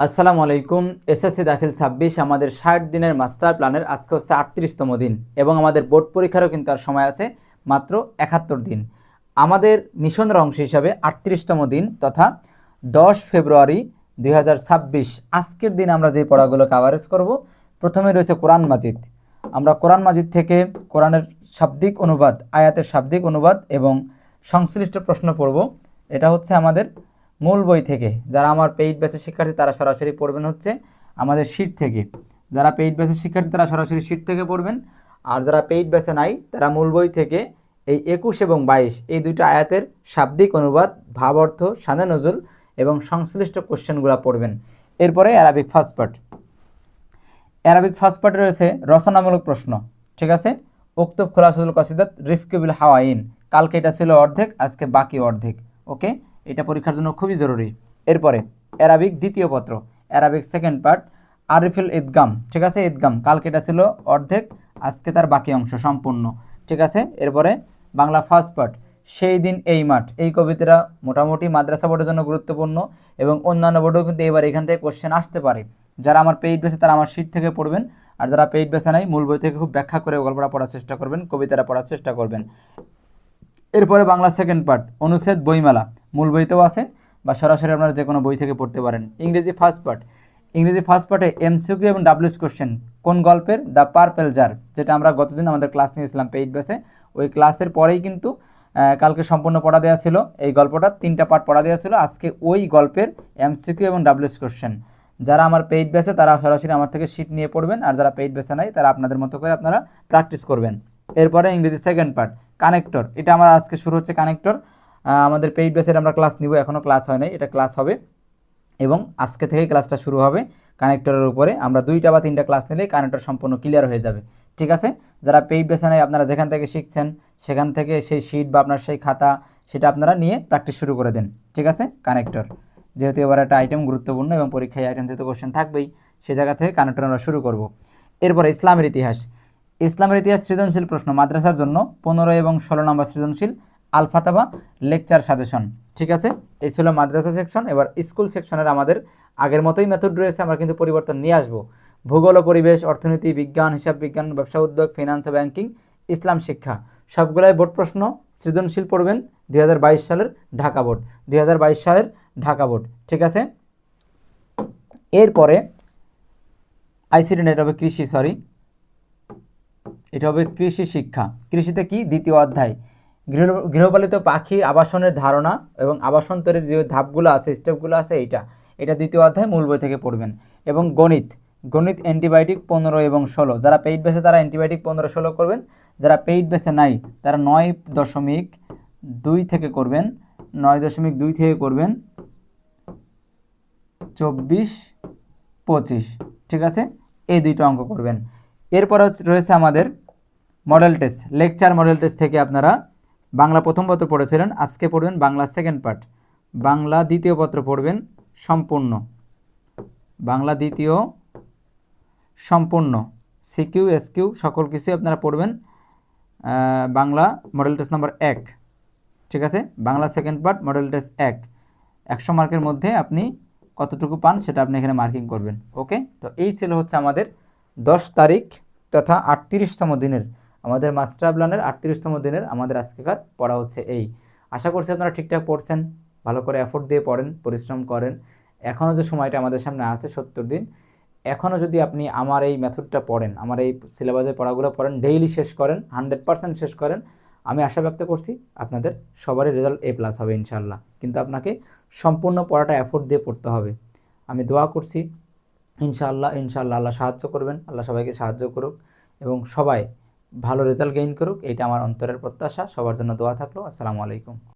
আসসালামু আলাইকুম। এসএসসি দাখিল 26 আমাদের 60 দিনের মাস্টার প্ল্যানের আজকে হচ্ছে 38তম দিন এবং আমাদের বোর্ড পরীক্ষারও কিন্তু আর সময় আছে মাত্র 71 দিন। আমাদের মিশনের অংশ হিসাবে 38তম দিন তথা 10 ফেব্রুয়ারি 2026 আজকের দিন আমরা যে পড়াগুলো কভারেজ করব, প্রথমে রয়েছে কোরআন মাজিদ। আমরা কোরআন মাজিদ থেকে কোরআনের শাব্দিক অনুবাদ, আয়াতের শাব্দিক অনুবাদ এবং সংশ্লিষ্ট প্রশ্ন পড়ব। এটা হচ্ছে আমাদের মূল বই থেকে। যারা আমার পেইড ব্যাচের শিক্ষার্থী তারা সরাসরি পড়বেন হচ্ছে আমাদের শীট থেকে। যারা পেইড ব্যাচের শিক্ষার্থী তারা সরাসরি শীট থেকে পড়বেন, আর যারা পেইড ব্যাচে নাই তারা মূল বই থেকে এই 21 এবং 22 এই দুইটা আয়াতের শাব্দিক অনুবাদ, ভাব অর্থ, শানে নজুল এবং সংশ্লিষ্ট কোশ্চেনগুলো পড়বেন। এরপরে Arabic first part. Arabic first পার্টে রয়েছে রচনামূলক প্রশ্ন, ঠিক আছে। উক্তব খোলাসাতুল কসিদাত রিফকিবিল হাওয়াইন, কালকে এটা ছিল অর্ধেক, আজকে বাকি অর্ধেক। ওকে, এটা পরীক্ষার জন্য খুবই জরুরি। এরপরে অ্যারাবিক দ্বিতীয় পত্র, অ্যারাবিক সেকেন্ড পার্ট আরিফুল ইদগাম, ঠিক আছে। ইদগাম কালকে এটা ছিল অর্ধেক, আজকে তার বাকি অংশ সম্পূর্ণ, ঠিক আছে। এরপরে বাংলা ফার্স্ট পার্ট সেই দিন এই মাঠ, এই কবিতাটা মোটামুটি মাদ্রাসা বোর্ডের জন্য গুরুত্বপূর্ণ এবং অন্যান্য বোর্ডেও কিন্তু এবার এখান থেকে কোশ্চেন আসতে পারে। যারা আমার পেইড বেসে তারা আমার শীট থেকে পড়বেন, আর যারা পেইড বেসে নাই মূল বই থেকে খুব ব্যাখ্যা করে গল্পটা পড়ার চেষ্টা করবেন, কবিতাটা পড়ার চেষ্টা করবেন। এরপরে বাংলা সেকেন্ড পার্ট অনুচ্ছেদ বইমেলা, মূল বইতেও আছে বা সরাসরি আপনারা যে কোনো বই থেকে পড়তে পারেন। ইংরেজি ফার্স্ট পার্ট, ইংরেজি ফার্স্ট পার্টে এমসিকিউ এবং ডাব্লিউএস কোশ্চেন কোন গল্পের, দ্য পার্পেল জার, যেটা আমরা গতদিন আমাদের ক্লাস নিয়েছিলাম পেইড বেসে, ওই ক্লাসের পরেই কিন্তু কালকে সম্পূর্ণ পড়া দেওয়া ছিল। এই গল্পটা 3টা পার্ট পড়া দেওয়া ছিল, আজকে ওই গল্পের এমসিকিউ এবং ডাব্লিউএস কোশ্চেন। যারা আমার পেইড বেসে তারা সরাসরি আমার থেকে শিট নিয়ে পড়বেন, আর যারা পেইড বেসে নাই তারা আপনাদের মতো করে আপনারা প্র্যাকটিস করবেন। এরপরে ইংরেজি সেকেন্ড পার্ট কানেক্টর, এটা আমার আজকে শুরু হচ্ছে কানেক্টর। আমাদের পেইড বেসের আমরা ক্লাস নিব, এখনও ক্লাস হয় নাই, এটা ক্লাস হবে এবং আজকে থেকেই ক্লাসটা শুরু হবে কানেক্টরের উপরে। আমরা 2টা বা 3টা ক্লাস নিলেই কানেক্টর সম্পূর্ণ ক্লিয়ার হয়ে যাবে, ঠিক আছে। যারা পেইড বেসে নাই আপনারা যেখান থেকে শিখছেন সেখান থেকে সেই শিট বা আপনার সেই খাতা সেটা আপনারা নিয়ে প্র্যাকটিস শুরু করে দেন, ঠিক আছে। কানেক্টর যেহেতু এবার একটা আইটেম গুরুত্বপূর্ণ এবং পরীক্ষায় আইটেম যেহেতু কোশ্চেন থাকবেই, সেই জায়গা থেকে কানেক্টর আমরা শুরু করব। এরপরে ইসলামের ইতিহাস, ইসলামের ইতিহাস সৃজনশীল প্রশ্ন মাদ্রাসার জন্য 15 এবং 16 নম্বর সৃজনশীল, আলফাতাবা লেকচার সাজেশন, ঠিক আছে। এই ছিল মাদ্রাসা সেকশন। এবার স্কুল সেকশনের আমাদের আগের মতোই মেথড রয়েছে, আমরা কিন্তু পরিবর্তন নিয়ে আসব। ভূগোল ও পরিবেশ, অর্থনীতি, বিজ্ঞান, হিসাব বিজ্ঞান, ব্যবসা উদ্যোগ, ফিনান্স ও ব্যাংকিং, ইসলাম শিক্ষা সবগুলাই বোর্ড প্রশ্ন। সৃজনশীল পড়বেন 2022 সালের ঢাকা বোর্ড, 2022 সালের ঢাকা বোর্ড, ঠিক আছে। এরপরে আইসিটি নেট হবে কৃষি, এটা হবে কৃষি শিক্ষা। কৃষিতে কি দ্বিতীয় অধ্যায় গৃহপালিত পাখি আবাসনের ধারণা এবং আবাসন তৈরির যে ধাপগুলো আছে, স্টেপগুলো আছে, এটা দ্বিতীয় অধ্যায় মূল বই থেকে পড়বেন। এবং গণিত, গণিত অ্যান্টিবায়োটিক 15 এবং 16, যারা পেইড বেসে তারা অ্যান্টিবায়োটিক 15-16 করবেন, যারা পেইড বেসে নাই তারা 9.2 থেকে করবেন, 9.2 থেকে করবেন 24-25, ঠিক আছে। এই 2টা অঙ্ক করবেন। এরপর রয়েছে আমাদের model test, lecture model test থেকে আপনারা বাংলা প্রথম পত্র পড়েছিলেন, আজকে পড়বেন বাংলা সেকেন্ড পার্ট, বাংলা দ্বিতীয় পত্র পড়বেন সম্পূর্ণ, বাংলা দ্বিতীয় সম্পূর্ণ, সিকিউ এসকিউ সকল কিছুই আপনারা পড়বেন বাংলা মডেল টেস্ট নাম্বার 1, ঠিক আছে। Bangla second part model test 100 মার্কের মধ্যে আপনি কতটুকু পান সেটা আপনি এখানে মার্কিং করবেন। ওকে, তো এই ছিল হচ্ছে আমাদের 10 তারিখ তথা 38তম দিনের, আমাদের মাস্টার প্ল্যানের 38তম দিনের আমাদের আজকেকার পড়া হচ্ছে এই। আশা করছি আপনারা ঠিকঠাক পড়ছেন, ভালো করে এফোর্ট দিয়ে পড়েন, পরিশ্রম করেন। এখনও যে সময়টা আমাদের সামনে আছে 70 দিন, এখনও যদি আপনি আমার এই মেথডটা পড়েন, আমার এই সিলেবাসের পড়াগুলো পড়েন, ডেইলি শেষ করেন, 100% শেষ করেন, আমি আশা ব্যক্ত করছি আপনাদের সবারই রেজাল্ট A+ হবে ইনশাআল্লাহ। কিন্তু আপনাকে সম্পূর্ণ পড়াটা এফোর্ট দিয়ে পড়তে হবে। আমি দোয়া করছি ইনশাআল্লাহ আল্লাহ সাহায্য করবেন, আল্লাহ সবাইকে সাহায্য করুক এবং সবাই ভালো রেজাল্ট গেইন করুক, এটা আমার অন্তরের প্রত্যাশা। সবার জন্য দোয়া থাকলো। আসসালামু আলাইকুম।